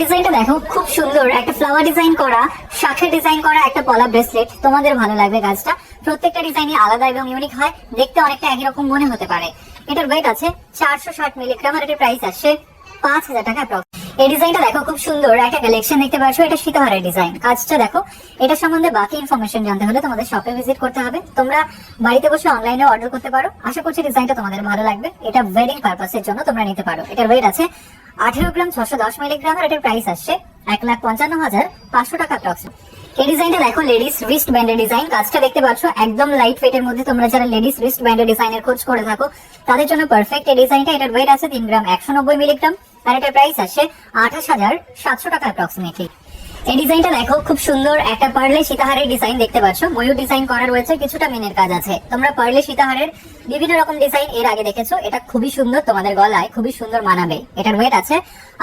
ডিজাইনটা দেখো, খুব সুন্দর একটা ফ্লাওয়ার ডিজাইন করা, শাখের ডিজাইন করা একটা পলা ব্রেসলেট। তোমাদের ভালো লাগবে কাজটা। প্রত্যেকটা ডিজাইনই আলাদা এবং ইউনিক হয়, দেখতে অনেকটা একই রকম মনে হতে পারে। এটার ওয়েট আছে 460 মিলিগ্রাম আর এটার প্রাইস আসছে 5000 টাকা অ্যাপ্রক্স। এই ডিজাইনটা দেখো, খুব সুন্দর একটা কালেকশন দেখতে পাচ্ছ। এটা সীতাহারের ডিজাইন। কাজটা দেখো, এটা সম্বন্ধে বাকি ইনফরমেশন জানতে হলে তোমাদের শপে ভিজিট করতে হবে। তোমরা বাড়িতে বসে অনলাইনে অর্ডার করতে পারো। আশা করছি ডিজাইনটা তোমাদের ভালো লাগবে। এটা ওয়েডিং পারপাসের জন্য তোমরা নিতে পারো। এটার ওয়েট আছে 18 গ্রাম 610 মিলিগ্রাম আর এটার প্রাইস আসছে 1,55,500 টাকা অ্যাপ্রক্স। এই ডিজাইনটা দেখো, লেডিস রিস্ট ব্যান্ডের ডিজাইন। কাজটা দেখতে পাচ্ছ একদম লাইট ওয়েট এর মধ্যে। তোমরা যারা লেডিস রিস্ট ব্যান্ডের ডিজাইনের খোঁজ করে থাকো তাদের জন্য পারফেক্ট এই ডিজাইনটা। এটার ওয়েট আছে 3 গ্রাম 190 মিলিগ্রাম আর এটার প্রাইস আসছে 28,700 টাকা অ্যাপ্রক্সিমেটলি। এই ডিজাইনটা দেখো, খুব সুন্দর একটা পার্লে সীতাহারের ডিজাইন দেখতে পাচ্ছ। ময়ূর ডিজাইন করা রয়েছে, কিছুটা মিনের কাজ আছে। তোমরা পার্লে সীতাহারের বিভিন্ন রকম ডিজাইন এর আগে দেখেছো। এটা খুবই সুন্দর, তোমাদের গলায় খুবই সুন্দর মানাবে। এটার ওয়েট আছে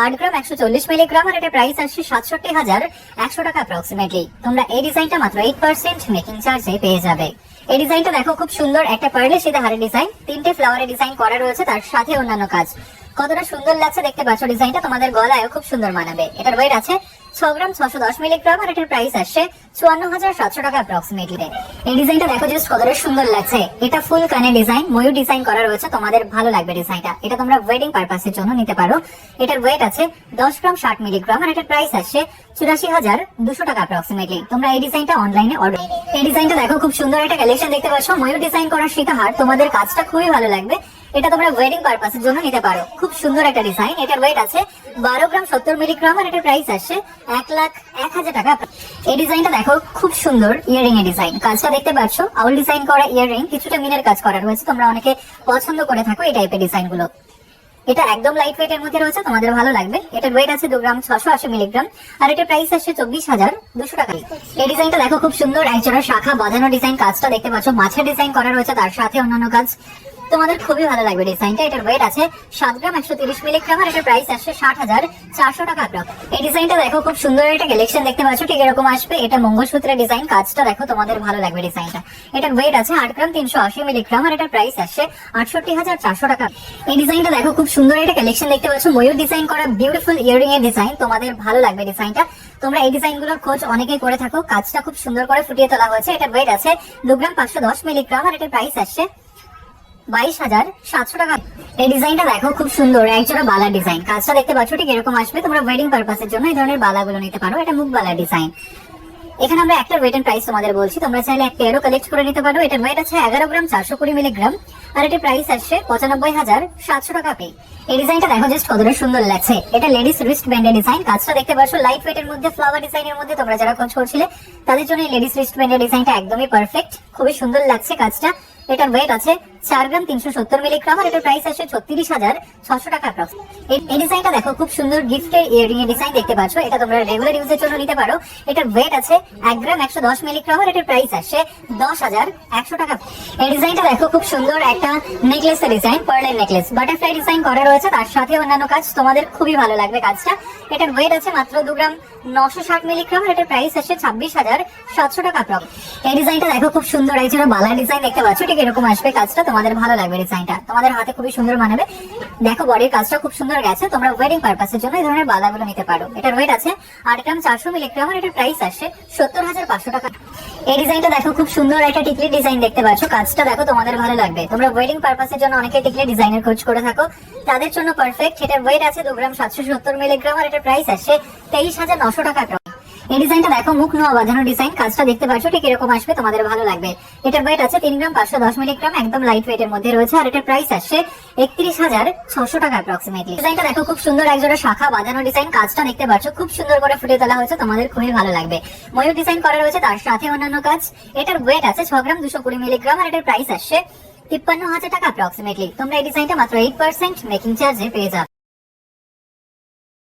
8 গ্রাম 140 মিলিগ্রাম আর এটার প্রাইস আসছে 67,100 টাকা অ্যাপ্রক্সিমেটলি। তোমরা এই ডিজাইনটা মাত্র 8% মেকিং চার্জে পেয়ে যাবে। এই ডিজাইনটা দেখো, খুব সুন্দর একটা পার্লে সীতাহারের ডিজাইন। 3টে ফ্লাওয়ারের ডিজাইন করা রয়েছে, তার সাথে অন্যান্য কাজ। কতটা সুন্দর লাগছে দেখতে পাচ্ছ ডিজাইনটা। তোমাদের গলায়ও খুব সুন্দর মানাবে। এটার ওয়েট আছে 6 গ্রাম 610 মিলিগ্রাম আর এটার প্রাইস আসছে 54,700 টাকা অ্যাপ্রক্সিমেটলি। এই ডিজাইনটা দেখো জাস্ট কতটা সুন্দর লাগছে। এটা ফুল কানের ডিজাইন, ময়ূর ডিজাইন করা রয়েছে। তোমাদের ভালো লাগবে ডিজাইনটা। এটা তোমরা ওয়েডিং পারপাসের জন্য নিতে পারো। এটার ওয়েট আছে 10 গ্রাম 60 মিলিগ্রাম আর এটার প্রাইস আসছে 84,200 টাকা অ্যাপ্রক্সিমেটলি। তোমরা এই ডিজাইনটা অনলাইনে অর্ডার। এই ডিজাইনটা দেখো, খুব সুন্দর একটা কালেকশন দেখতে পাচ্ছ। ময়ূর ডিজাইন করা সীতাহার। তোমাদের কাজটা খুবই ভালো লাগবে। এটা তোমরা ওয়েডিং পারপাসের জন্য নিতে পারো। খুব সুন্দর একটা ডিজাইন। এটার ওয়েট আছে 12 গ্রাম 70 মিলিগ্রাম আর এটার প্রাইস আসছে 1,01,000 টাকা। এই ডিজাইনটা দেখো, খুব সুন্দর ইয়ারিং এর ডিজাইন। কাজটা দেখতে পাচ্ছ, আউল ডিজাইন করা ইয়ারিং, কিছুটা মিনের কাজ করা রয়েছে। তোমরা অনেকে পছন্দ করে থাকো এই টাইপের ডিজাইন গুলো। এটা একদম লাইট ওয়েট এর মধ্যে রয়েছে, তোমাদের ভালো লাগবে। এটার ওয়েট আছে 2 গ্রাম 680 মিলিগ্রাম আর এটার প্রাইস আসছে 24,200 টাকা। এই ডিজাইনটা দেখো, খুব সুন্দর একজোড়া শাখা বাঁধানো ডিজাইন। কাজটা দেখতে পাচ্ছ, মাছের ডিজাইন করা রয়েছে, তার সাথে অন্যান্য কাজ। তোমাদের খুবই ভালো লাগবে ডিজাইনটা। এটার ওয়েট আছে 7 গ্রাম 130 মিলিগ্রাম আর এটার প্রাইস আসছে 60,400 টাকা অ্যাপ্রক্স। এই ডিজাইনটা দেখো, খুব সুন্দর একটা কালেকশন দেখতে পাচ্ছ। ঠিক এরকম আসবে। এটা মঙ্গলসূত্রের ডিজাইন। কাজটা দেখো, তোমাদের ভালো লাগবে ডিজাইনটা। এটার ওয়েট আছে 8 গ্রাম 380 মিলিগ্রাম আর এটার প্রাইস আসছে 68,400 টাকা। এই ডিজাইনটা দেখো, খুব সুন্দর একটা কালেকশন দেখতে পাচ্ছ। ময়ূর ডিজাইন করা বিউটিফুল ইয়ারিং এর ডিজাইন। তোমাদের ভালো লাগবে ডিজাইনটা। তোমরা এই ডিজাইনগুলোর খোঁজ অনেকেই করে থাকো। কাজটা খুব সুন্দর করে ফুটিয়ে তোলা হয়েছে। এটার ওয়েট আছে 2 গ্রাম 510 মিলিগ্রাম আর এটার প্রাইস আসছে 22,700 টাকা। এই ডিজাইনটা দেখো, খুব সুন্দর একজোড়া বালা ডিজাইন। কাজটা দেখতে পাচ্ছ ঠিক এরকম আসবে। তোমরা ওয়েডিং পারপাসের জন্য এই ধরনের বালাগুলো নিতে পারো। এটা মুখ বালা ডিজাইন। এখানে আমরা একটা ওয়েট এন্ড প্রাইস তোমাদের বলছি, তোমরা চাইলে এক পেয়ারও কালেক্ট করে নিতে পারো। এটার ওয়েট আছে 11 গ্রাম 420 মিলিগ্রাম আর এটার প্রাইস আসছে 95,700 টাকা পে। এই ডিজাইনটা দেখো জাস্ট কতটা সুন্দর লাগছে। এটা লেডিস রিস্ট ব্যান্ডের ডিজাইন। কাজটা দেখতে পাচ্ছ লাইট ওয়েট এর মধ্যে, ফ্লাওয়ার ডিজাইনের মধ্যে। তোমরা যারা খোঁজ করছিলে তাদের জন্য এই লেডিস রিস্ট ব্যান্ডের ডিজাইনটা একদমই পারফেক্ট। খুবই সুন্দর লাগছে কাজটা। এটার ওয়েট আছে 4 গ্রাম 370 মিলিগ্রাম আর এটার প্রাইস আসছে 36,600 টাকা অ্যাপ্রক্স। এই ডিজাইনটা দেখো, খুব সুন্দর গিফটের ইয়ারিং এর ডিজাইন দেখতে পাচ্ছ। এটা তোমরা রেগুলার ইউজের জন্য নিতে পারো। এটার ওয়েট আছে 1 গ্রাম 110 মিলিগ্রাম আর এটার প্রাইস আসছে 10,100 টাকা। এই ডিজাইনটা দেখো, খুব সুন্দর একটা নেকলেস এর ডিজাইন, পার্লের নেকলেস। বাটারফ্লাই ডিজাইন করা রয়েছে, তার সাথে অন্যান্য কাজ। তোমাদের খুবই ভালো লাগবে কাজটা। এটার ওয়েট আছে মাত্র 2 গ্রাম 960 মিলিগ্রাম আর এটার প্রাইস আসছে 26,700 টাকা অ্যাপ্রক্স। এই ডিজাইনটা দেখো, খুব সুন্দর একজোড়া বালা ডিজাইন দেখতে পাচ্ছ। ঠিক এরকম আসবে কাজটা। তোমাদের ভালো লাগবে ডিজাইনটা। তোমাদের হাতে খুবই সুন্দর মানাবে। দেখো বডির কাজটা খুব সুন্দর গেছে। তোমরা ওয়েডিং পারপাসের জন্য এই ধরনের বালাগুলো নিতে পারো। এটার ওয়েট আছে 8 গ্রাম 400 মিলিগ্রাম আর এটার প্রাইস আসছে 70,500 টাকা। এই ডিজাইনটা দেখো, খুব সুন্দর একটা টিকলি ডিজাইন দেখতে পাচ্ছ। কাজটা দেখো, তোমাদের ভালো লাগবে। তোমরা ওয়েডিং পারপাসের জন্য অনেকে টিকলি ডিজাইনের খোঁজ করে থাকো, তাদের জন্য পারফেক্ট। এটার ওয়েট আছে 2 গ্রাম 770 মিলিগ্রাম আর এটার প্রাইস আসছে 23,900 টাকা। এই ডিজাইনটা দেখো, মুখ নোয়া বাঁধানো ডিজাইন। কাজটা দেখতে পাচ্ছ ঠিক এরকম আসবে। তোমাদের ভালো লাগবে। এটার ওয়েট আছে 3 গ্রাম 510 মিলিগ্রাম, একদম লাইট ওয়েট এর মধ্যে রয়েছে আর এটার প্রাইস আসছে 31,600 টাকা অ্যাপ্রক্সিমেটলি। ডিজাইনটা দেখো, খুব সুন্দর একজোড়া শাখা বাঁধানো ডিজাইন। কাজটা দেখতে পাচ্ছ খুব সুন্দর করে ফুটে তোলা হয়েছে। তোমাদের খুবই ভালো লাগবে। ময়ূর ডিজাইন করা রয়েছে, তার সাথে অন্যান্য কাজ। এটার ওয়েট আছে 6 গ্রাম 220 মিলিগ্রাম আর এটার প্রাইস আসছে 53,000 টাকা অ্যাপ্রক্সিমেটলি। তোমরা এই ডিজাইনটা মাত্র 8% মেকিং চার্জে পেয়ে যাবে।